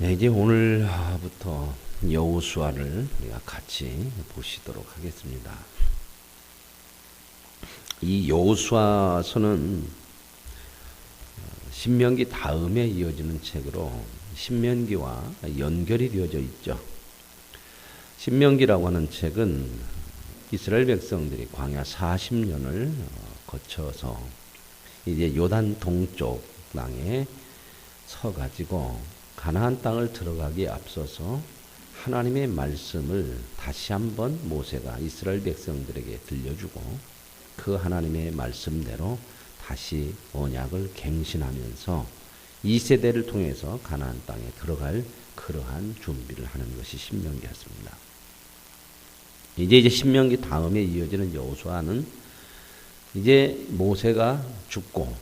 네, 이제 오늘부터 여호수아를 우리가 같이 보시도록 하겠습니다. 이 여호수아서는 신명기 다음에 이어지는 책으로 신명기와 연결이 되어져 있죠. 신명기라고 하는 책은 이스라엘 백성들이 광야 40년을 거쳐서 이제 요단 동쪽 땅에 서가지고 가나안 땅을 들어가기에 앞서서 하나님의 말씀을 다시 한번 모세가 이스라엘 백성들에게 들려주고 그 하나님의 말씀대로 다시 언약을 갱신하면서 2세대를 통해서 가나안 땅에 들어갈 그러한 준비를 하는 것이 신명기였습니다. 이제 신명기 다음에 이어지는 여호수아는 이제 모세가 죽고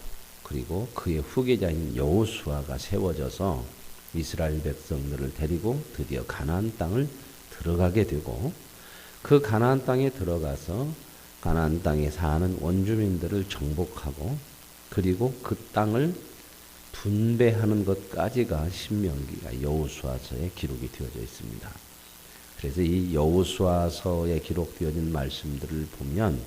그리고 그의 후계자인 여호수아가 세워져서 이스라엘 백성들을 데리고 드디어 가나안 땅을 들어가게 되고 그 가나안 땅에 들어가서 가나안 땅에 사는 원주민들을 정복하고 그리고 그 땅을 분배하는 것까지가 신명기가 여호수아서에 기록이 되어져 있습니다. 그래서 이 여호수아서에 기록되어진 말씀들을 보면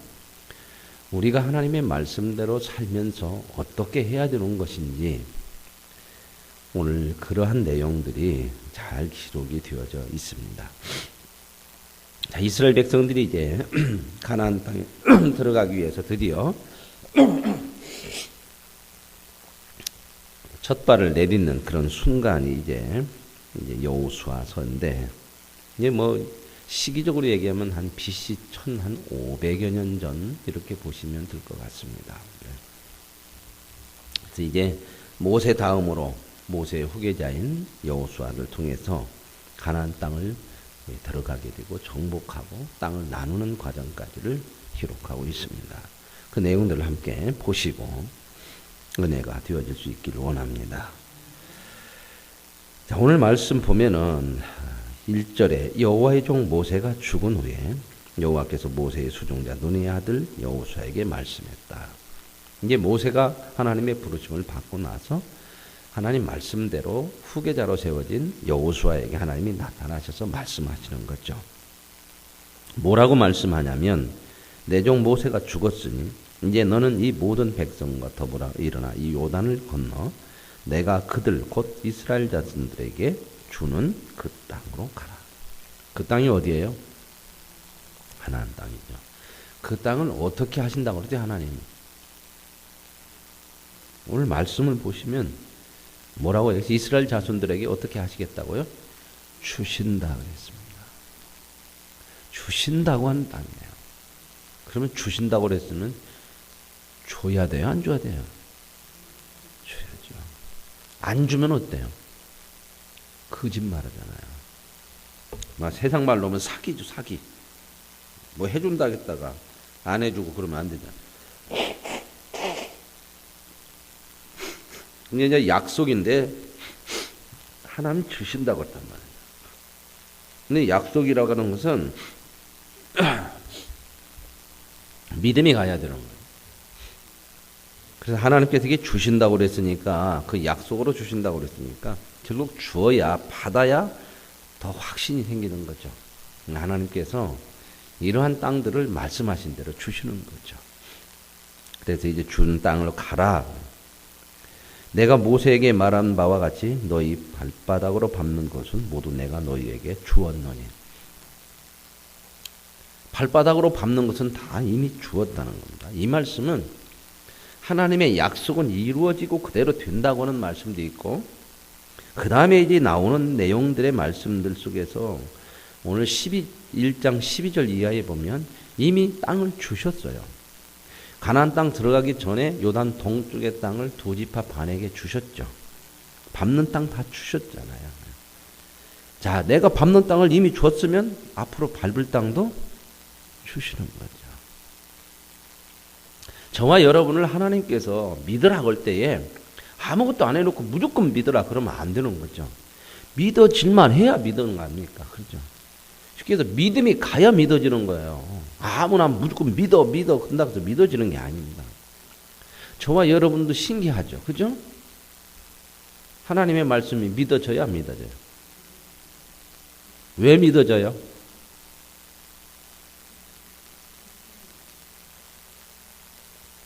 우리가 하나님의 말씀대로 살면서 어떻게 해야 되는 것인지 오늘 그러한 내용들이 잘 기록이 되어져 있습니다. 자, 이스라엘 백성들이 이제 가나안 땅에 들어가기 위해서 드디어 첫 발을 내딛는 그런 순간이 이제 여호수아서인데 이제 시기적으로 얘기하면 한 BC 1500여 년 전 이렇게 보시면 될 것 같습니다. 그래서 이제 모세 다음으로 모세의 후계자인 여호수아를 통해서 가나안 땅을 들어가게 되고 정복하고 땅을 나누는 과정까지를 기록하고 있습니다. 그 내용들을 함께 보시고 은혜가 되어질 수 있기를 원합니다. 자, 오늘 말씀 보면은 1절에 여호와의 종 모세가 죽은 후에 여호와께서 모세의 수종자 눈의 아들 여호수아에게 말씀했다. 이제 모세가 하나님의 부르심을 받고 나서 하나님 말씀대로 후계자로 세워진 여호수아에게 하나님이 나타나셔서 말씀하시는 거죠. 뭐라고 말씀하냐면 내 종 모세가 죽었으니 이제 너는 이 모든 백성과 더불어 일어나 이 요단을 건너 내가 그들 곧 이스라엘 자손들에게 주는 그 땅으로 가라. 그 땅이 어디예요? 가나안 땅이죠. 그 땅을 어떻게 하신다고 그러죠, 하나님? 오늘 말씀을 보시면 뭐라고 해서 이스라엘 자손들에게 어떻게 하시겠다고요? 주신다 그랬습니다. 주신다고 하는 땅이에요. 그러면 주신다고 그랬으면 줘야 돼요? 안 줘야 돼요? 줘야죠. 안 주면 어때요? 거짓말하잖아요. 세상 말로 하면 사기죠, 사기. 해준다 했다가 안 해주고 그러면 안 되잖아요. 근데 이제 약속인데 하나님 주신다고 했단 말이에요. 근데 약속이라고 하는 것은 믿음이 가야 되는 거예요. 그래서 하나님께서 이게 주신다고 그랬으니까 그 약속으로 주신다고 그랬으니까 결국 주어야 받아야 더 확신이 생기는 거죠. 하나님께서 이러한 땅들을 말씀하신 대로 주시는 거죠. 그래서 이제 준 땅으로 가라. 내가 모세에게 말한 바와 같이 너희 발바닥으로 밟는 것은 모두 내가 너희에게 주었노니. 발바닥으로 밟는 것은 다 이미 주었다는 겁니다. 이 말씀은 하나님의 약속은 이루어지고 그대로 된다고 하는 말씀도 있고 그 다음에 이제 나오는 내용들의 말씀들 속에서 오늘 1장 12절 이하에 보면 이미 땅을 주셨어요. 가나안 땅 들어가기 전에 요단 동쪽의 땅을 두 지파 반에게 주셨죠. 밟는 땅 다 주셨잖아요. 자, 내가 밟는 땅을 이미 줬으면 앞으로 밟을 땅도 주시는 거죠. 저와 여러분을 하나님께서 믿으라고 할 때에 아무것도 안 해놓고 무조건 믿으라 그러면 안 되는 거죠. 믿어질만 해야 믿는 거 아닙니까? 그렇죠? 쉽게 해서 믿음이 가야 믿어지는 거예요. 아무나 무조건 믿어 그런다고 해서 믿어지는 게 아닙니다. 저와 여러분도 신기하죠. 그죠? 하나님의 말씀이 믿어져야 믿어져요. 왜 믿어져요?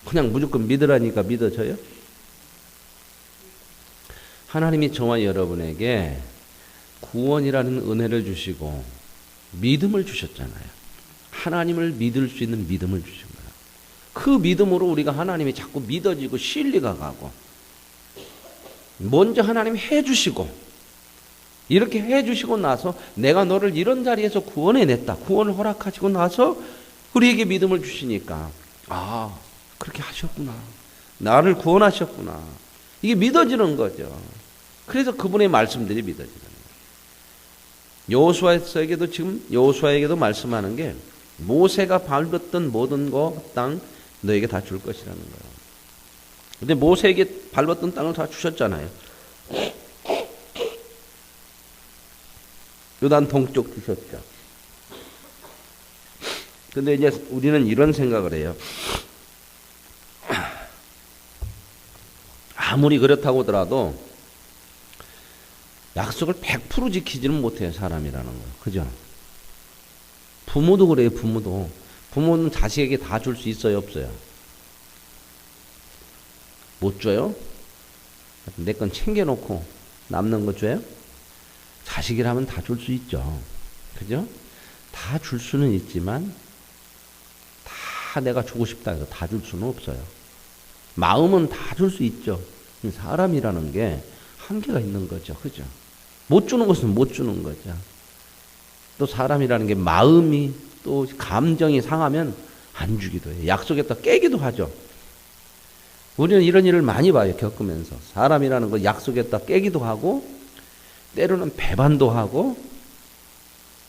그냥 무조건 믿으라니까 믿어져요? 하나님이 저와 여러분에게 구원이라는 은혜를 주시고 믿음을 주셨잖아요. 하나님을 믿을 수 있는 믿음을 주신 거예요. 그 믿음으로 우리가 하나님이 자꾸 믿어지고 신뢰가 가고 먼저 하나님이 해주시고 이렇게 해주시고 나서 내가 너를 이런 자리에서 구원해냈다. 구원을 허락하시고 나서 우리에게 믿음을 주시니까 아 그렇게 하셨구나. 나를 구원하셨구나. 이게 믿어지는 거죠. 그래서 그분의 말씀들이 믿어지는 거예요. 여호수아에게도 지금 여호수아에게도 말씀하는 게 모세가 밟았던 모든 땅 너에게 다 줄 것이라는 거예요. 근데 모세에게 밟았던 땅을 다 주셨잖아요. 요단 동쪽 주셨죠. 근데 이제 우리는 이런 생각을 해요. 아무리 그렇다고 하더라도 약속을 100% 지키지는 못해요. 사람이라는 거. 그죠? 부모도 그래요. 부모도. 부모는 자식에게 다 줄 수 있어요? 없어요? 못 줘요? 내 건 챙겨놓고 남는 거 줘요? 자식이라면 다 줄 수 있죠. 그죠? 다 줄 수는 있지만 다 내가 주고 싶다 해서 다 줄 수는 없어요. 마음은 다 줄 수 있죠. 사람이라는 게 한계가 있는 거죠. 그죠? 못 주는 것은 못 주는 거죠. 또 사람이라는 게 마음이 또 감정이 상하면 안 주기도 해요. 약속했다 깨기도 하죠. 우리는 이런 일을 많이 봐요. 겪으면서. 사람이라는 거 약속했다 깨기도 하고 때로는 배반도 하고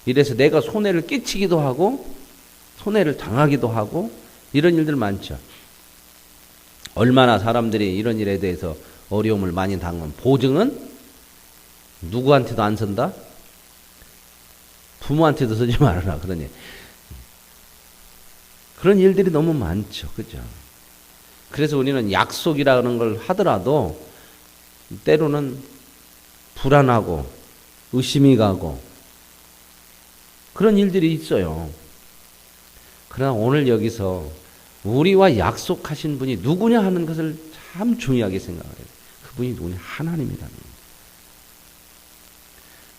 이래서 내가 손해를 끼치기도 하고 손해를 당하기도 하고 이런 일들 많죠. 얼마나 사람들이 이런 일에 대해서 어려움을 많이 당하면 보증은 누구한테도 안 선다? 부모한테도 쓰지 말아라. 그러니 그런 일들이 너무 많죠. 그죠? 그래서 우리는 약속이라는 걸 하더라도 때로는 불안하고 의심이 가고 그런 일들이 있어요. 그러나 오늘 여기서 우리와 약속하신 분이 누구냐 하는 것을 참 중요하게 생각해요. 그분이 누구냐? 하나님이라는 거예요.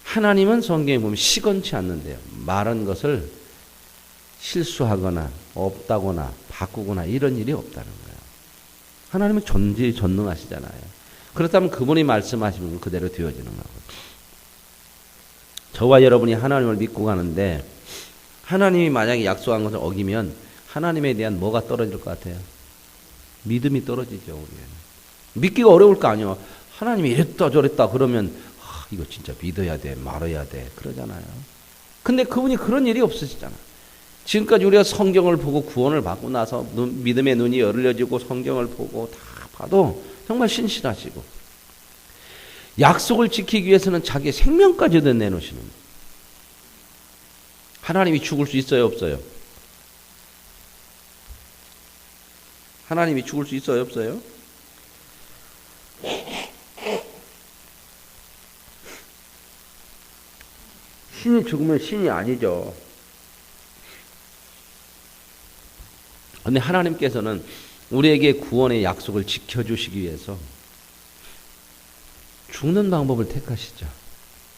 하나님은 성경에 보면 시건치 않는데요. 말한 것을 실수하거나 없다거나 바꾸거나 이런 일이 없다는 거예요. 하나님은 전지전능하시잖아요. 그렇다면 그분이 말씀하시면 그대로 되어지는 거거든요. 저와 여러분이 하나님을 믿고 가는데 하나님이 만약에 약속한 것을 어기면 하나님에 대한 뭐가 떨어질 것 같아요? 믿음이 떨어지죠. 우리는. 믿기가 어려울 거 아니에요. 하나님이 이랬다 저랬다 그러면 이거 진짜 믿어야 돼 말아야 돼 그러잖아요. 근데 그분이 그런 일이 없으시잖아요. 지금까지 우리가 성경을 보고 구원을 받고 나서 믿음의 눈이 열려지고 성경을 보고 다 봐도 정말 신실하시고 약속을 지키기 위해서는 자기의 생명까지도 내놓으시는 거예요. 하나님이 죽을 수 있어요 없어요? 하나님이 죽을 수 있어요 없어요? 신이 죽으면 신이 아니죠. 그런데 하나님께서는 우리에게 구원의 약속을 지켜주시기 위해서 죽는 방법을 택하시죠.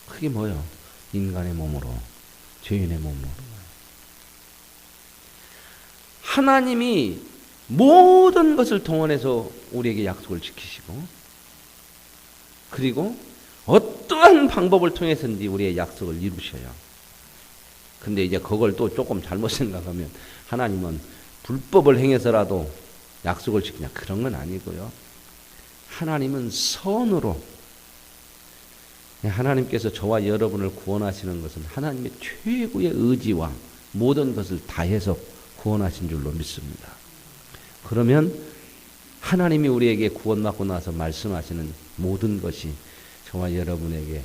그게 뭐예요? 인간의 몸으로, 죄인의 몸으로. 하나님이 모든 것을 동원해서 우리에게 약속을 지키시고 그리고 어떠한 방법을 통해서든지 우리의 약속을 이루셔요. 근데 이제 그걸 또 조금 잘못 생각하면 하나님은 불법을 행해서라도 약속을 지키냐 그런 건 아니고요. 하나님은 선으로 하나님께서 저와 여러분을 구원하시는 것은 하나님의 최고의 의지와 모든 것을 다해서 구원하신 줄로 믿습니다. 그러면 하나님이 우리에게 구원받고 나서 말씀하시는 모든 것이 저와 여러분에게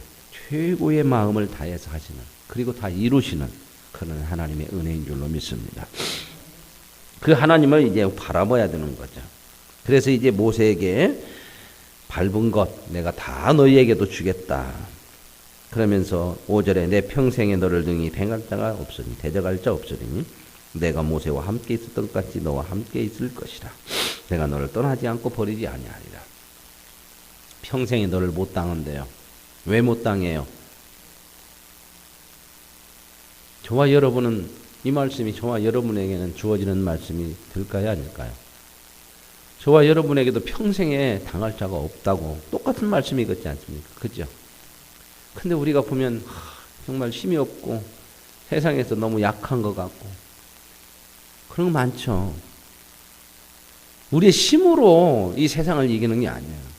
최고의 마음을 다해서 하시는 그리고 다 이루시는 그런 하나님의 은혜인 줄로 믿습니다. 그 하나님을 이제 바라봐야 되는 거죠. 그래서 이제 모세에게 밟은 것 내가 다 너희에게도 주겠다. 그러면서 5절에 내 평생에 너를 능히 대할 자가 없으니 대적할 자 없으니 내가 모세와 함께 있었던 것 같이 너와 함께 있을 것이라. 내가 너를 떠나지 않고 버리지 아니하리라. 평생에 너를 못 당한대요. 왜 못 당해요? 저와 여러분은 이 말씀이 저와 여러분에게는 주어지는 말씀이 될까요? 아닐까요? 저와 여러분에게도 평생에 당할 자가 없다고 똑같은 말씀이겠지 않습니까? 그죠? 근데 우리가 보면 정말 힘이 없고 세상에서 너무 약한 것 같고 그런 거 많죠. 우리의 힘으로 이 세상을 이기는 게 아니에요.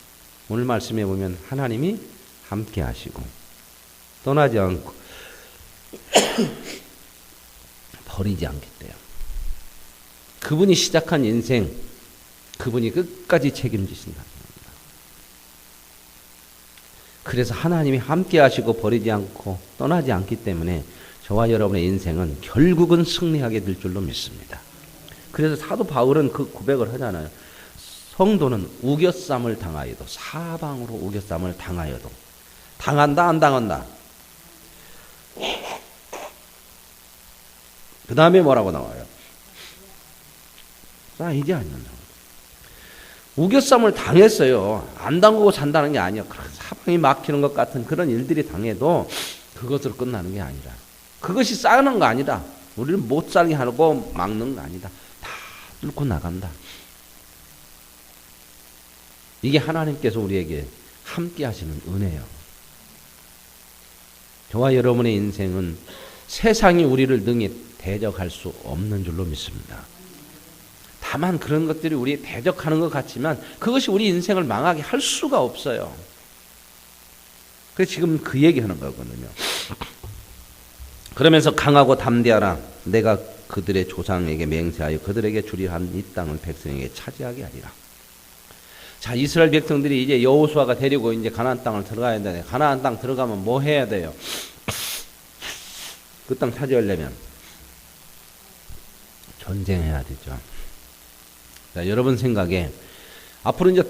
오늘 말씀에 보면 하나님이 함께 하시고 떠나지 않고 버리지 않겠대요. 그분이 시작한 인생, 그분이 끝까지 책임지신다. 그래서 하나님이 함께 하시고 버리지 않고 떠나지 않기 때문에 저와 여러분의 인생은 결국은 승리하게 될 줄로 믿습니다. 그래서 사도 바울은 그 고백을 하잖아요. 성도는 우겨쌈을 당하여도, 사방으로 우겨쌈을 당하여도 당한다 안 당한다? 그 다음에 뭐라고 나와요? 쌓이지 않는다. 우겨쌈을 당했어요. 안 당하고 산다는 게 아니에요. 사방이 막히는 것 같은 그런 일들이 당해도 그것으로 끝나는 게 아니라, 그것이 쌓이는 거 아니다. 우리는 못 살게 하고 막는 거 아니다. 다 뚫고 나간다. 이게 하나님께서 우리에게 함께 하시는 은혜예요. 저와 여러분의 인생은 세상이 우리를 능히 대적할 수 없는 줄로 믿습니다. 다만 그런 것들이 우리 대적하는 것 같지만 그것이 우리 인생을 망하게 할 수가 없어요. 그래서 지금 그 얘기하는 거거든요. 그러면서 강하고 담대하라. 내가 그들의 조상에게 맹세하여 그들에게 주리라 한 이 땅을 백성에게 차지하게 하리라. 자, 이스라엘 백성들이 이제 여호수아가 데리고 이제 가나안 땅을 들어가야 되는데, 가나안 땅 들어가면 뭐 해야 돼요? 그 땅 차지하려면 전쟁해야 되죠. 자, 여러분 생각에 앞으로 이제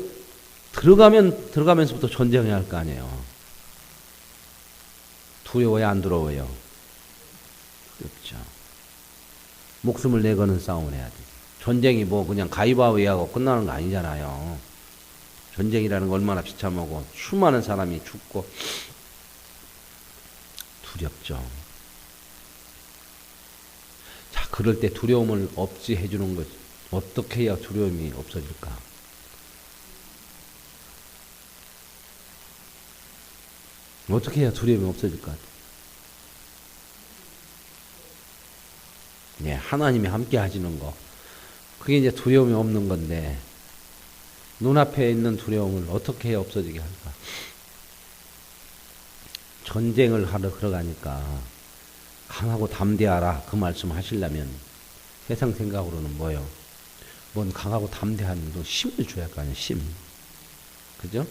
들어가면서부터 전쟁해야 할 거 아니에요. 두려워요, 안 두려워요? 두렵죠. 목숨을 내거는 싸움을 해야 돼. 전쟁이 뭐 그냥 가위바위보하고 끝나는 거 아니잖아요. 전쟁이라는 거 얼마나 비참하고 수많은 사람이 죽고 두렵죠. 자, 그럴 때 두려움을 없애해 주는 것, 어떻게 해야 두려움이 없어질까? 어떻게 해야 두려움이 없어질까? 네, 하나님이 함께 하시는 거, 그게 이제 두려움이 없는 건데, 눈앞에 있는 두려움을 어떻게 해야 없어지게 할까? 전쟁을 하러 들어가니까 강하고 담대하라 그 말씀 하시려면 세상 생각으로는 뭐예요? 뭔 강하고 담대한 힘을 줘야 할 거 아니에요. 힘. 그죠?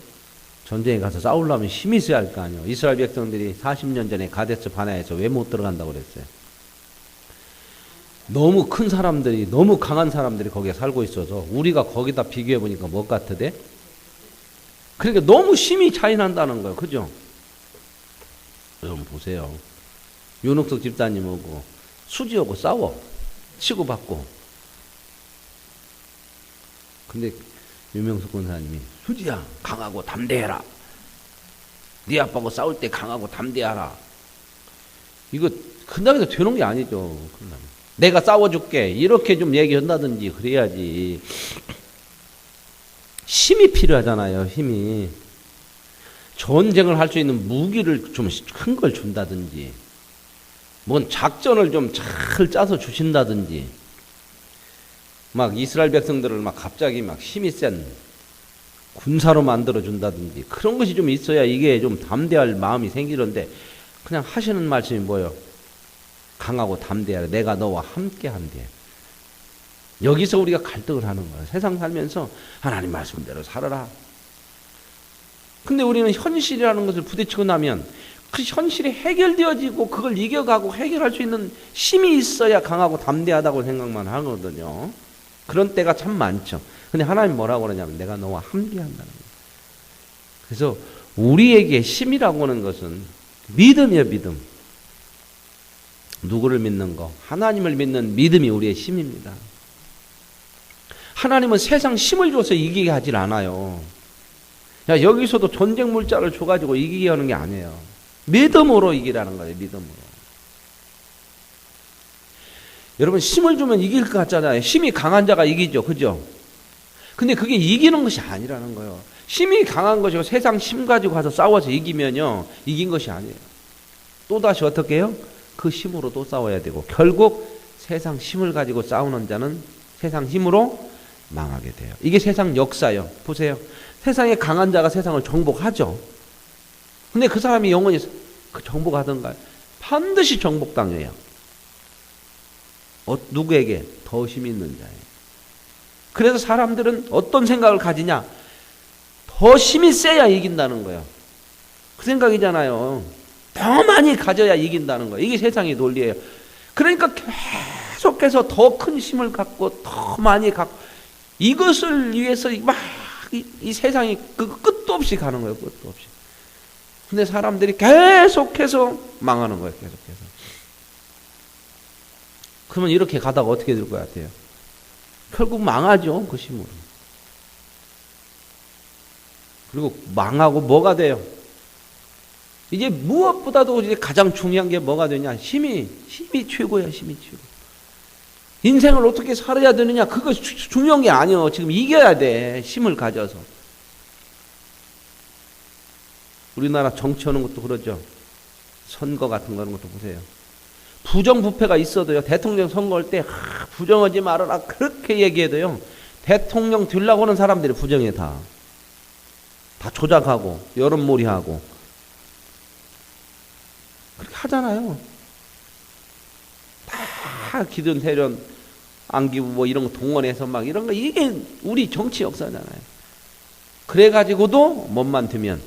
전쟁에 가서 싸우려면 힘이 있어야 할 거 아니에요. 이스라엘 백성들이 40년 전에 가데스 바네아에서 왜 못 들어간다고 그랬어요? 너무 큰 사람들이, 너무 강한 사람들이 거기에 살고 있어서 우리가 거기다 비교해 보니까 뭐 같으대? 그러니까 너무 힘이 차이 난다는 거예요. 그죠? 여러분 보세요. 윤옥석 집사님하고 수지하고 싸워. 치고받고. 근데 유명석 권사님이 수지야 강하고 담대해라. 네 아빠하고 싸울 때 강하고 담대하라. 이거 그다음에 되는 게 아니죠. 내가 싸워줄게 이렇게 좀 얘기한다든지 그래야지. 힘이 필요하잖아요. 힘이. 전쟁을 할 수 있는 무기를 좀 큰 걸 준다든지, 뭔 작전을 좀 잘 짜서 주신다든지, 막 이스라엘 백성들을 막 갑자기 막 힘이 센 군사로 만들어 준다든지, 그런 것이 좀 있어야 이게 좀 담대할 마음이 생기는데, 그냥 하시는 말씀이 뭐예요? 강하고 담대하라. 내가 너와 함께 한대. 여기서 우리가 갈등을 하는 거예요. 세상 살면서 하나님 말씀대로 살아라. 근데 우리는 현실이라는 것을 부딪히고 나면 그 현실이 해결되어지고 그걸 이겨가고 해결할 수 있는 힘이 있어야 강하고 담대하다고 생각만 하거든요. 그런 때가 참 많죠. 근데 하나님 뭐라고 그러냐면 내가 너와 함께 한다는 거예요. 그래서 우리에게 힘이라고 하는 것은 믿음이에요, 믿음. 누구를 믿는 거? 하나님을 믿는 믿음이 우리의 힘입니다. 하나님은 세상 힘을 줘서 이기게 하질 않아요. 야, 여기서도 전쟁 물자를 줘가지고 이기게 하는 게 아니에요. 믿음으로 이기라는 거예요, 믿음으로. 여러분, 힘을 주면 이길 것 같잖아요. 힘이 강한 자가 이기죠, 그죠? 근데 그게 이기는 것이 아니라는 거예요. 힘이 강한 것이고 세상 힘 가지고 가서 싸워서 이기면요, 이긴 것이 아니에요. 또다시 어떻게 해요? 그 힘으로 또 싸워야 되고, 결국 세상 힘을 가지고 싸우는 자는 세상 힘으로 망하게 돼요. 이게 세상 역사예요. 보세요. 세상에 강한 자가 세상을 정복하죠. 근데 그 사람이 영원히 정복하던가요? 반드시 정복당해요. 누구에게? 더 힘 있는 자예요. 그래서 사람들은 어떤 생각을 가지냐? 더 힘이 세야 이긴다는 거예요. 그 생각이잖아요. 더 많이 가져야 이긴다는 거예요. 이게 세상의 논리예요. 그러니까 계속해서 더 큰 힘을 갖고 더 많이 갖고 이것을 위해서 막 이 세상이 그 끝도 없이 가는 거예요. 끝도 없이. 근데 사람들이 계속해서 망하는 거예요. 계속해서. 그러면 이렇게 가다가 어떻게 될 것 같아요? 결국 망하죠. 그 힘으로. 그리고 망하고 뭐가 돼요? 이제 무엇보다도 이제 가장 중요한 게 뭐가 되냐? 힘이 최고야, 힘이 최고. 인생을 어떻게 살아야 되느냐? 그거 중요한 게 아니에요. 지금 이겨야 돼. 힘을 가져서. 우리나라 정치하는 것도 그러죠. 선거 같은 거 하는 것도 보세요. 부정부패가 있어도요. 대통령 선거할 때 부정하지 말아라. 그렇게 얘기해도요. 대통령 되려고 하는 사람들이 부정해 다. 다 조작하고 여론몰이하고 그렇게 하잖아요. 다 기득 세력 안기부 뭐 이런 거 동원해서 막 이런 거 이게 우리 정치 역사잖아요. 그래가지고도 뭐만 되면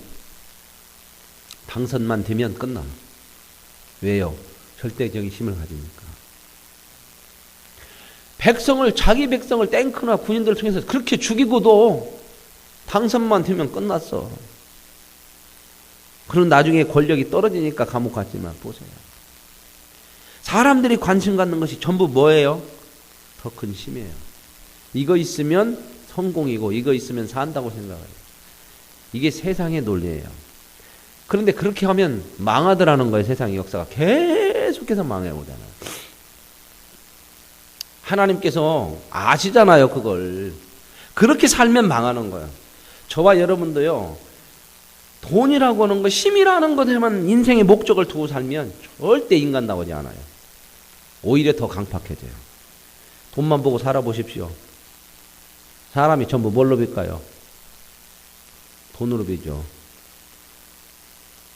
당선만 되면 끝나. 왜요? 절대적인 힘을 가지니까. 자기 백성을 탱크나 군인들을 통해서 그렇게 죽이고도 당선만 되면 끝났어. 그럼 나중에 권력이 떨어지니까 감옥 갔지만 보세요. 사람들이 관심 갖는 것이 전부 뭐예요? 더 큰 힘이에요. 이거 있으면 성공이고 이거 있으면 산다고 생각해요. 이게 세상의 논리예요. 그런데 그렇게 하면 망하더라는 거예요. 세상의 역사가 계속해서 망해오잖아요. 하나님께서 아시잖아요. 그걸. 그렇게 살면 망하는 거예요. 저와 여러분도요. 돈이라고 하는 것, 힘이라는 것에만 인생의 목적을 두고 살면 절대 인간 나오지 않아요. 오히려 더 강팍해져요. 돈만 보고 살아보십시오. 사람이 전부 뭘로 빌까요? 돈으로 빌죠.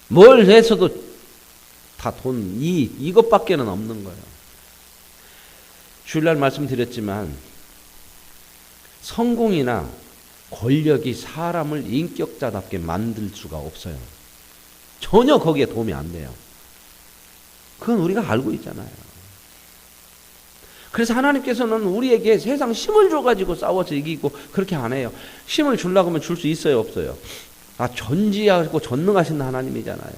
뭘 해서도 다 돈, 이것밖에는 없는 거예요. 주일날 말씀드렸지만 성공이나 권력이 사람을 인격자답게 만들 수가 없어요. 전혀 거기에 도움이 안 돼요. 그건 우리가 알고 있잖아요. 그래서 하나님께서는 우리에게 세상 힘을 줘가지고 싸워서 이기고 그렇게 안 해요. 힘을 주려고 하면 줄 수 있어요, 없어요? 전지하고 전능하신 하나님이잖아요.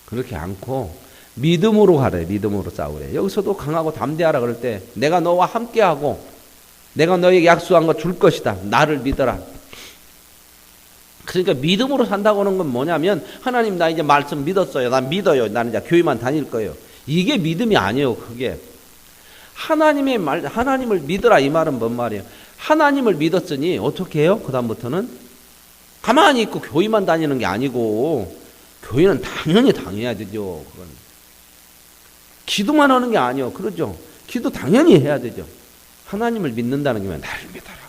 그렇게 않고 믿음으로 가래. 믿음으로 싸우래. 여기서도 강하고 담대하라 그럴 때 내가 너와 함께하고 내가 너에게 약속한 거 줄 것이다. 나를 믿어라. 그러니까 믿음으로 산다고 하는 건 뭐냐면 하나님 나 이제 말씀 믿었어요. 난 믿어요. 나는 이제 교회만 다닐 거예요. 이게 믿음이 아니에요. 그게 하나님의 말, 하나님을 믿어라 이 말은 뭔 말이에요? 하나님을 믿었으니 어떻게 해요? 그 다음부터는 가만히 있고 교회만 다니는 게 아니고 교회는 당연히 당해야 되죠. 그건 기도만 하는 게 아니에요. 그러죠? 기도 당연히 해야 되죠. 하나님을 믿는다는 게 나를 믿어라고.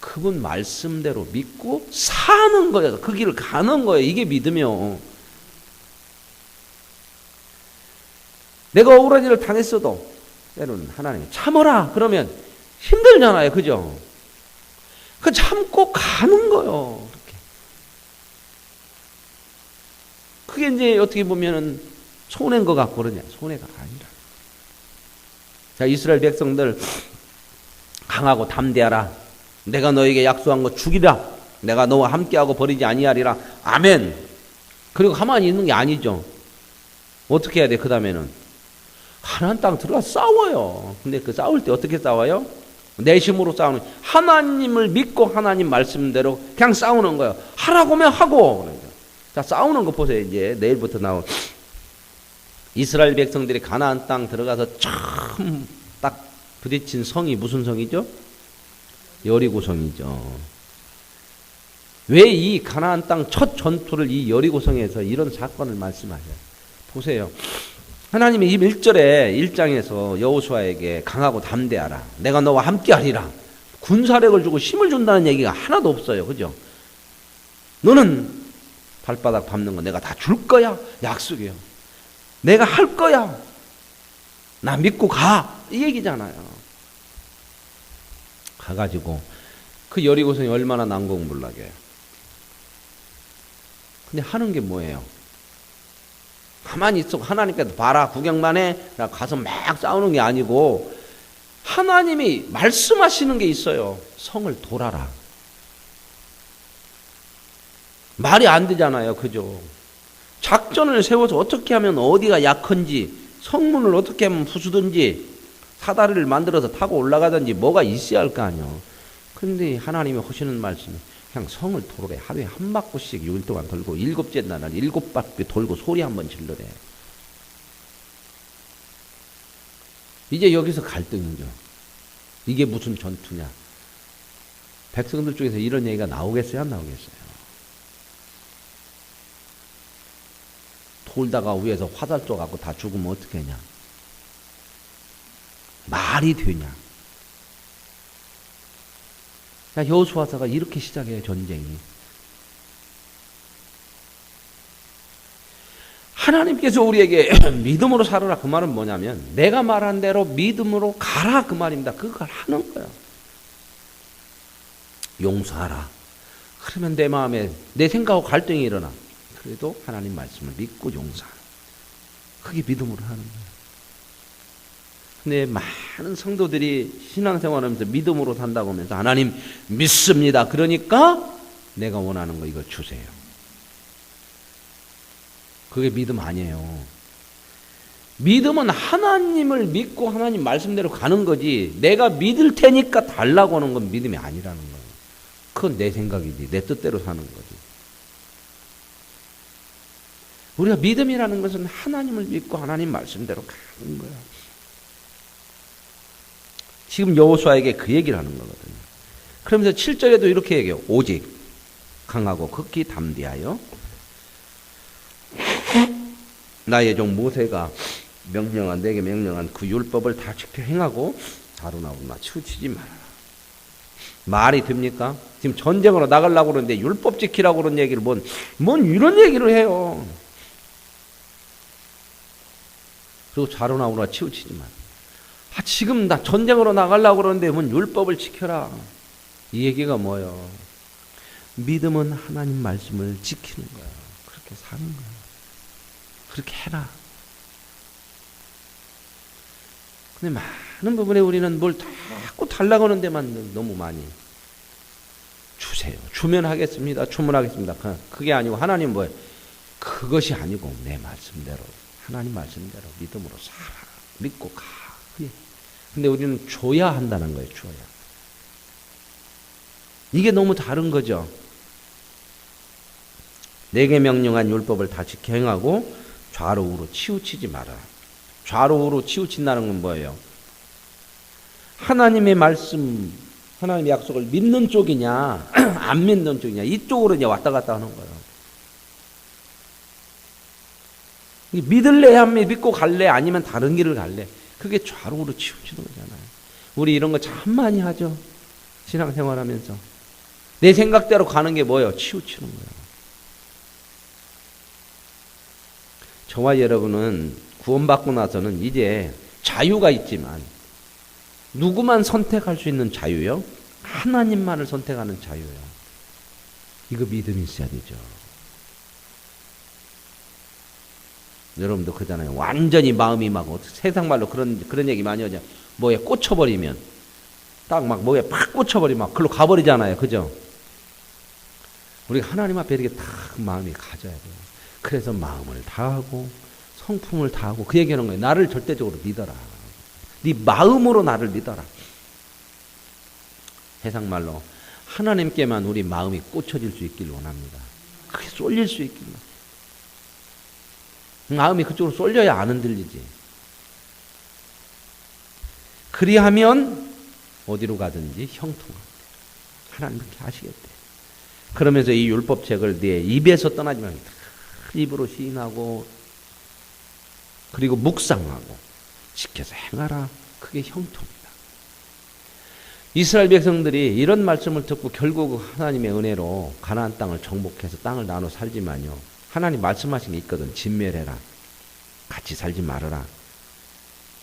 그분 말씀대로 믿고 사는 거예요. 그 길을 가는 거예요. 이게 믿음이요. 내가 억울한 일을 당했어도 때로는 하나님이 참어라 그러면 힘들잖아요. 그죠? 그 참고 가는 거예요. 그게 이제 어떻게 보면은 손해인 것 같고 그러냐. 손해가 아니라. 자, 이스라엘 백성들 강하고 담대하라. 내가 너에게 약속한 거 죽이라. 내가 너와 함께하고 버리지 아니하리라. 아멘. 그리고 가만히 있는 게 아니죠. 어떻게 해야 돼? 그 다음에는 가나안 땅 들어가서 싸워요. 근데 그 싸울 때 어떻게 싸워요? 내심으로 싸우는, 하나님을 믿고 하나님 말씀대로 그냥 싸우는 거예요. 하라고 하면 하고. 자, 싸우는 거 보세요. 이제 내일부터 나온 이스라엘 백성들이 가나안 땅 들어가서 처음 딱 부딪힌 성이 무슨 성이죠? 여리고 성이죠. 왜 이 가나안 땅 첫 전투를 이 여리고 성에서 이런 사건을 말씀하셔요? 보세요. 하나님이 이 1절에 1장에서 여호수아에게 강하고 담대하라. 내가 너와 함께하리라. 군사력을 주고 힘을 준다는 얘기가 하나도 없어요. 그죠? 너는 발바닥 밟는 거 내가 다 줄 거야. 약속이에요. 내가 할 거야. 나 믿고 가. 이 얘기잖아요. 가가지고 그 여리고성이 얼마나 난공불락이에요. 근데 하는 게 뭐예요? 가만히 있어. 하나님께서 봐라. 구경만 해. 가서 막 싸우는 게 아니고 하나님이 말씀하시는 게 있어요. 성을 돌아라. 말이 안 되잖아요. 그죠? 작전을 세워서 어떻게 하면 어디가 약한지, 성문을 어떻게 하면 부수든지, 사다리를 만들어서 타고 올라가든지 뭐가 있어야 할 거 아니에요. 그런데 하나님이 하시는 말씀이 그냥 성을 돌으래. 하루에 한 바퀴씩 6일 동안 돌고 7째 날은 7바퀴 돌고 소리 한번 질러래. 이제 여기서 갈등이죠. 이게 무슨 전투냐. 백성들 중에서 이런 얘기가 나오겠어요? 안 나오겠어요? 돌다가 위에서 화살 쏘갖고 다 죽으면 어떻게 하냐. 말이 되냐. 여호수아서가 이렇게 시작해요. 전쟁이. 하나님께서 우리에게 믿음으로 살아라. 그 말은 뭐냐면 내가 말한 대로 믿음으로 가라. 그 말입니다. 그걸 하는 거야. 용서하라. 그러면 내 마음에 내 생각하고 갈등이 일어나. 그래도 하나님 말씀을 믿고 용서하라. 그게 믿음으로 하는 거야. 근데 많은 성도들이 신앙생활하면서 믿음으로 산다고 하면서 하나님 믿습니다. 그러니까 내가 원하는 거 이거 주세요. 그게 믿음 아니에요. 믿음은 하나님을 믿고 하나님 말씀대로 가는 거지 내가 믿을 테니까 달라고 하는 건 믿음이 아니라는 거예요. 그건 내 생각이지. 내 뜻대로 사는 거지. 우리가 믿음이라는 것은 하나님을 믿고 하나님 말씀대로 가는 거야. 지금 여호수아에게 그 얘기를 하는 거거든요. 그러면서 7절에도 이렇게 얘기해요. 오직 강하고 극히 담대하여 나의 종 모세가 내게 명령한 그 율법을 다 지켜 행하고 다루나오나 치우치지 말아라. 말이 됩니까? 지금 전쟁으로 나가려고 그러는데 율법 지키라고 그런 얘기를 뭔 이런 얘기를 해요. 그리고 다루나오나 치우치지 말아라. 지금 나 전쟁으로 나가려고 그러는데 뭔 율법을 지켜라. 이 얘기가 뭐예요? 믿음은 하나님 말씀을 지키는 거야. 그렇게 사는 거야. 그렇게 해라. 근데 많은 부분에 우리는 뭘 자꾸 달라고 하는 데만 너무 많이 주세요. 주면 하겠습니다. 주문하겠습니다. 그게 아니고 하나님 뭐예요? 그것이 아니고 내 말씀대로 하나님 말씀대로 믿음으로 살아. 믿고 가. 근데 우리는 줘야 한다는 거예요. 줘야. 이게 너무 다른 거죠. 내게 명령한 율법을 다 지켜 행하고 좌로 우로 치우치지 마라. 좌로 우로 치우친다는 건 뭐예요? 하나님의 말씀, 하나님의 약속을 믿는 쪽이냐 안 믿는 쪽이냐 이쪽으로 이제 왔다 갔다 하는 거예요. 믿을래 하면 믿고 갈래 아니면 다른 길을 갈래. 그게 좌로 우로 치우치는 거잖아요. 우리 이런 거 참 많이 하죠. 신앙생활하면서. 내 생각대로 가는 게 뭐예요? 치우치는 거예요. 저와 여러분은 구원받고 나서는 이제 자유가 있지만 누구만 선택할 수 있는 자유요? 하나님만을 선택하는 자유예요. 이거 믿음이 있어야 되죠. 여러분도 그러잖아요. 완전히 마음이 막 세상 말로 그런 얘기 많이 하죠. 뭐에 꽂혀버리면 딱 막 뭐에 팍 꽂혀버리면 글로 가버리잖아요. 그죠? 우리가 하나님 앞에 이렇게 딱 마음이 가져야 돼요. 그래서 마음을 다하고 성품을 다하고 그 얘기하는 거예요. 나를 절대적으로 믿어라. 네 마음으로 나를 믿어라. 세상 말로 하나님께만 우리 마음이 꽂혀질 수 있길 원합니다. 그게 쏠릴 수 있길. 마음이 그쪽으로 쏠려야 안 흔들리지. 그리하면 어디로 가든지 형통합니다. 하나님 그렇게 하시겠대. 그러면서 이 율법책을 네 입에서 떠나지 말고 입으로 시인하고 그리고 묵상하고 지켜서 행하라. 그게 형통이다. 이스라엘 백성들이 이런 말씀을 듣고 결국 하나님의 은혜로 가나안 땅을 정복해서 땅을 나눠 살지만요. 하나님 말씀하신 게 있거든. 진멸해라. 같이 살지 말아라.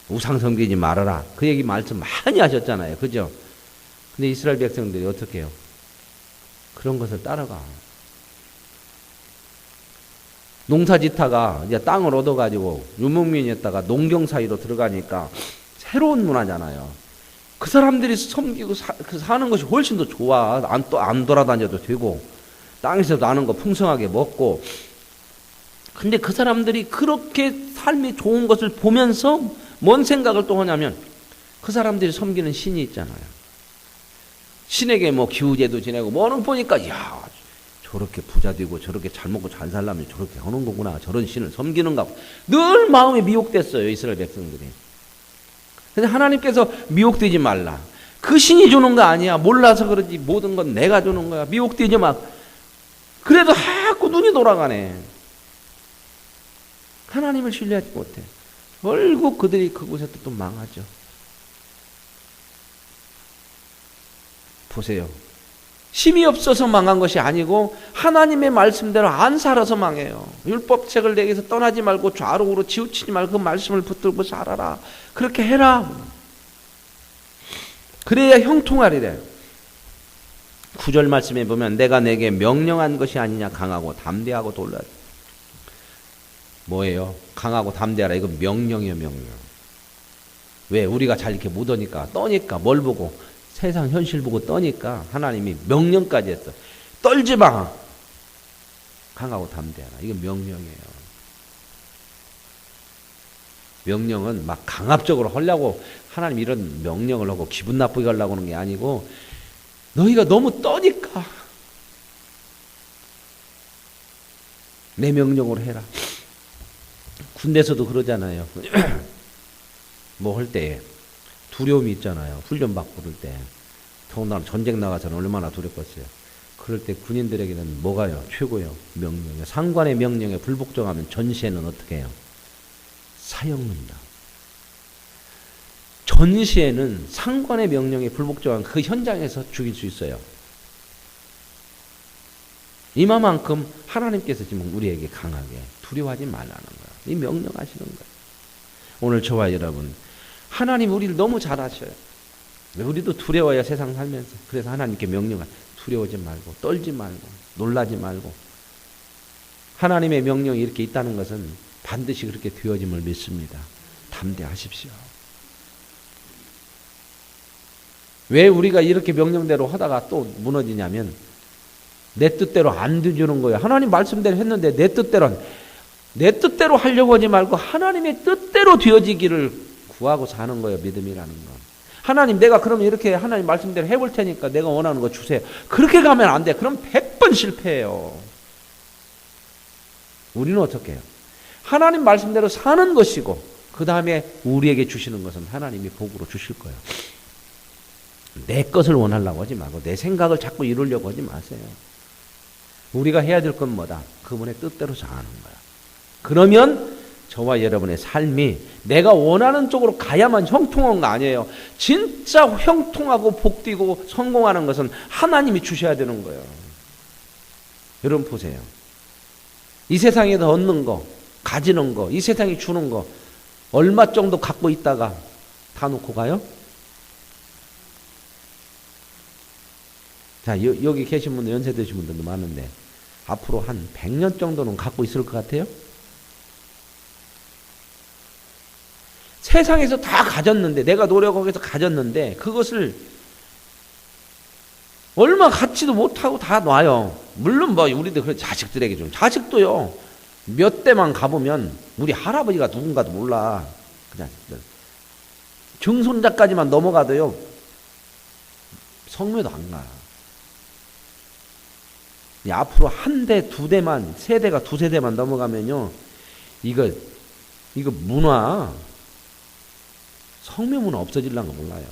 우상 섬기지 말아라. 그 얘기 말씀 많이 하셨잖아요. 그죠? 근데 이스라엘 백성들이 어떻게 해요? 그런 것을 따라가. 농사 짓다가 이제 땅을 얻어가지고 유목민이었다가 농경 사이로 들어가니까 새로운 문화잖아요. 그 사람들이 섬기고 사는 것이 훨씬 더 좋아. 안 돌아다녀도 되고 땅에서 나는 거 풍성하게 먹고. 근데 그 사람들이 그렇게 삶이 좋은 것을 보면서 뭔 생각을 또 하냐면 그 사람들이 섬기는 신이 있잖아요. 신에게 뭐 기우제도 지내고 뭐는 보니까 야 저렇게 부자 되고 저렇게 잘 먹고 잘 살려면 저렇게 하는 거구나. 저런 신을 섬기는가. 늘 마음이 미혹됐어요. 이스라엘 백성들이. 그래서 하나님께서 미혹되지 말라. 그 신이 주는 거 아니야. 몰라서 그러지. 모든 건 내가 주는 거야. 미혹되지 마. 그래도 자꾸 눈이 돌아가네. 하나님을 신뢰하지 못해. 결국 그들이 그곳에서 또 망하죠. 보세요. 힘이 없어서 망한 것이 아니고 하나님의 말씀대로 안 살아서 망해요. 율법책을 내게서 떠나지 말고 좌우로 치우치지 말고 그 말씀을 붙들고 살아라. 그렇게 해라. 그래야 형통하리래. 9절 말씀에 보면 내가 내게 명령한 것이 아니냐. 강하고 담대하고 돌라. 뭐예요? 강하고 담대하라. 이건 명령이에요. 명령. 왜? 우리가 잘 이렇게 묻으니까 떠니까 뭘 보고 세상 현실 보고 떠니까 하나님이 명령까지 했어. 떨지 마. 강하고 담대하라. 이건 명령이에요. 명령은 막 강압적으로 하려고 하나님 이런 명령을 하고 기분 나쁘게 하려고 하는 게 아니고 너희가 너무 떠니까 내 명령으로 해라. 군대에서도 그러잖아요. 뭐 할 때 두려움이 있잖아요. 훈련 받고 그럴 때. 더군다나 전쟁 나가서는 얼마나 두렵겠어요. 그럴 때 군인들에게는 뭐가요? 최고요. 명령이요. 상관의 명령에 불복종하면 전시에는 어떻게 해요? 사형입니다. 전시에는 상관의 명령에 불복종하면 그 현장에서 죽일 수 있어요. 이만큼 하나님께서 지금 우리에게 강하게 두려워하지 말라는 거예요. 이 명령하시는 거예요. 오늘 저와 여러분, 하나님 우리를 너무 잘 아셔요. 우리도 두려워야 세상 살면서. 그래서 하나님께 명령하 두려워하지 말고 떨지 말고 놀라지 말고. 하나님의 명령이 이렇게 있다는 것은 반드시 그렇게 되어짐을 믿습니다. 담대하십시오. 왜 우리가 이렇게 명령대로 하다가 또 무너지냐면 내 뜻대로 안 되주는 거예요. 하나님 말씀대로 했는데 내 뜻대로 하려고 하지 말고 하나님의 뜻대로 되어지기를 구하고 사는 거예요. 믿음이라는 건. 하나님 내가 그러면 이렇게 하나님 말씀대로 해볼 테니까 내가 원하는 거 주세요. 그렇게 가면 안 돼. 그럼 100번 실패해요. 우리는 어떻게 해요? 하나님 말씀대로 사는 것이고 그 다음에 우리에게 주시는 것은 하나님이 복으로 주실 거예요. 내 것을 원하려고 하지 말고 내 생각을 자꾸 이루려고 하지 마세요. 우리가 해야 될 건 뭐다? 그분의 뜻대로 사는 거야. 그러면 저와 여러분의 삶이 내가 원하는 쪽으로 가야만 형통한 거 아니에요. 진짜 형통하고 복되고 성공하는 것은 하나님이 주셔야 되는 거예요. 여러분 보세요. 이 세상에서 얻는 거, 가지는 거, 이 세상이 주는 거 얼마 정도 갖고 있다가 다 놓고 가요? 자, 여기 계신 분들, 연세 드신 분들도 많은데 앞으로 한 100년 정도는 갖고 있을 것 같아요? 세상에서 다 가졌는데 내가 노력하고 해서 가졌는데 그것을 얼마 갖지도 못하고 다 놔요. 물론 뭐 우리도 자식들에게 좀 자식도요. 몇 대만 가보면 우리 할아버지가 누군가도 몰라. 그냥 증손자까지만 넘어가도요 성묘도 안 가. 앞으로 한 대, 두 대만, 세 대가 두세 대만 넘어가면요 이거 문화, 성묘 문화 없어질란 거 몰라요.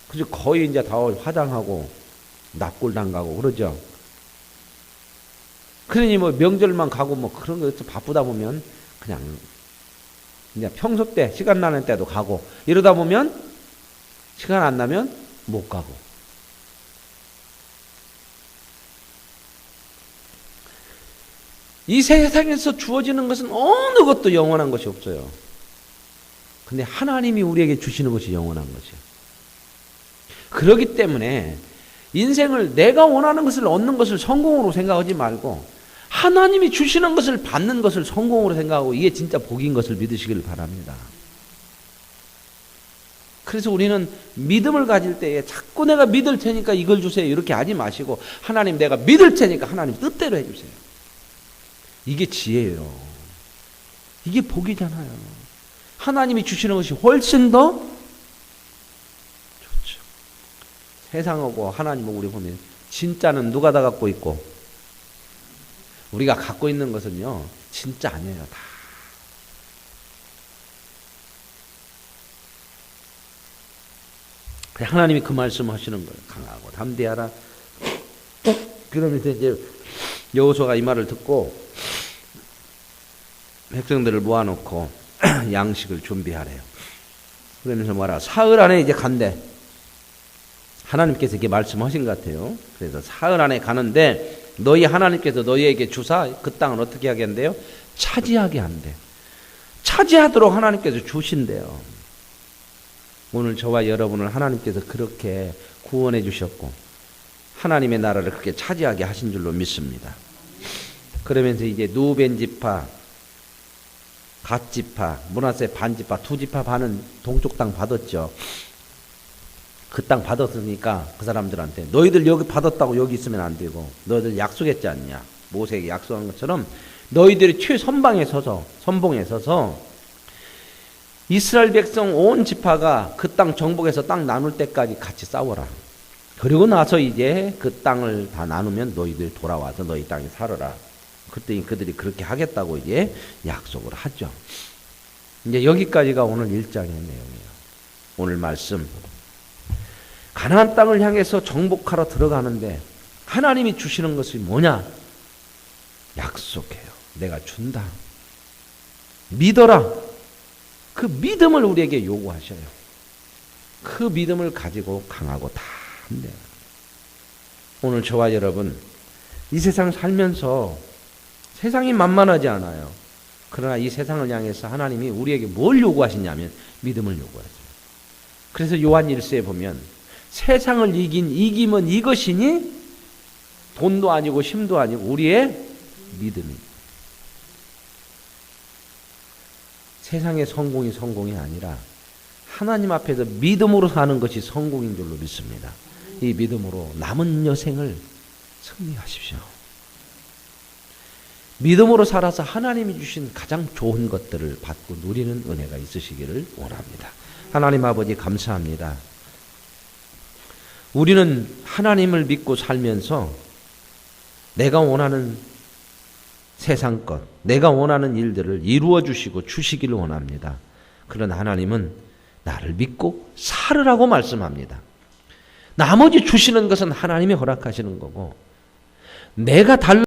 그래서 거의 이제 다 화장하고 납골당 가고 그러죠. 그러니 뭐 명절만 가고 뭐 그런 거 바쁘다 보면 그냥 평소 때 시간 나는 때도 가고 이러다 보면 시간 안 나면 못 가고. 이 세상에서 주어지는 것은 어느 것도 영원한 것이 없어요. 근데 하나님이 우리에게 주시는 것이 영원한 것이에요. 그렇기 때문에 인생을 내가 원하는 것을 얻는 것을 성공으로 생각하지 말고 하나님이 주시는 것을 받는 것을 성공으로 생각하고 이게 진짜 복인 것을 믿으시길 바랍니다. 그래서 우리는 믿음을 가질 때에 자꾸 내가 믿을 테니까 이걸 주세요 이렇게 하지 마시고 하나님 내가 믿을 테니까 하나님 뜻대로 해주세요. 이게 지혜예요. 이게 복이잖아요. 하나님이 주시는 것이 훨씬 더 좋죠. 세상하고 하나님하고 우리 보면 진짜는 누가 다 갖고 있고 우리가 갖고 있는 것은요 진짜 아니에요. 다. 하나님이 그 말씀하시는 거예요. 강하고 담대하라. 그러면서 이제 여호수아가 이 말을 듣고 백성들을 모아놓고 양식을 준비하래요. 그러면서 뭐라 사흘 안에 이제 간대. 하나님께서 이렇게 말씀하신 것 같아요. 그래서 사흘 안에 가는데 너희 하나님께서 너희에게 주사 그 땅을 어떻게 하게 한대요? 차지하게 한대. 차지하도록 하나님께서 주신대요. 오늘 저와 여러분을 하나님께서 그렇게 구원해 주셨고 하나님의 나라를 그렇게 차지하게 하신 줄로 믿습니다. 그러면서 이제 누벤 지파, 갓 지파, 므낫세 반 지파, 두 지파 반은 동쪽 땅 받았죠. 그 땅 받았으니까 그 사람들한테 너희들 여기 받았다고 여기 있으면 안 되고 너희들 약속했지 않냐. 모세에게 약속한 것처럼 너희들이 최선방에 서서 선봉에 서서 이스라엘 백성 온 지파가 그 땅 정복해서 땅 나눌 때까지 같이 싸워라. 그리고 나서 이제 그 땅을 다 나누면 너희들이 돌아와서 너희 땅에 살아라. 그랬더니 그들이 그렇게 하겠다고 이제 약속을 하죠. 이제 여기까지가 오늘 1장의 내용이에요. 오늘 말씀. 가나안 땅을 향해서 정복하러 들어가는데 하나님이 주시는 것이 뭐냐? 약속해요. 내가 준다. 믿어라. 그 믿음을 우리에게 요구하셔요. 그 믿음을 가지고 강하고 담대해요. 오늘 저와 여러분 이 세상 살면서 세상이 만만하지 않아요. 그러나 이 세상을 향해서 하나님이 우리에게 뭘 요구하시냐면 믿음을 요구하세요. 그래서 요한 1서에 보면 세상을 이긴 이김은 이것이니 돈도 아니고 힘도 아니고 우리의 믿음입니다. 세상의 성공이 아니라 하나님 앞에서 믿음으로 사는 것이 성공인 줄로 믿습니다. 이 믿음으로 남은 여생을 승리하십시오. 믿음으로 살아서 하나님이 주신 가장 좋은 것들을 받고 누리는 은혜가 있으시기를 원합니다. 하나님 아버지 감사합니다. 우리는 하나님을 믿고 살면서 내가 원하는 세상 것, 내가 원하는 일들을 이루어 주시고 주시기를 원합니다. 그러나 하나님은 나를 믿고 살으라고 말씀합니다. 나머지 주시는 것은 하나님이 허락하시는 거고 내가 달라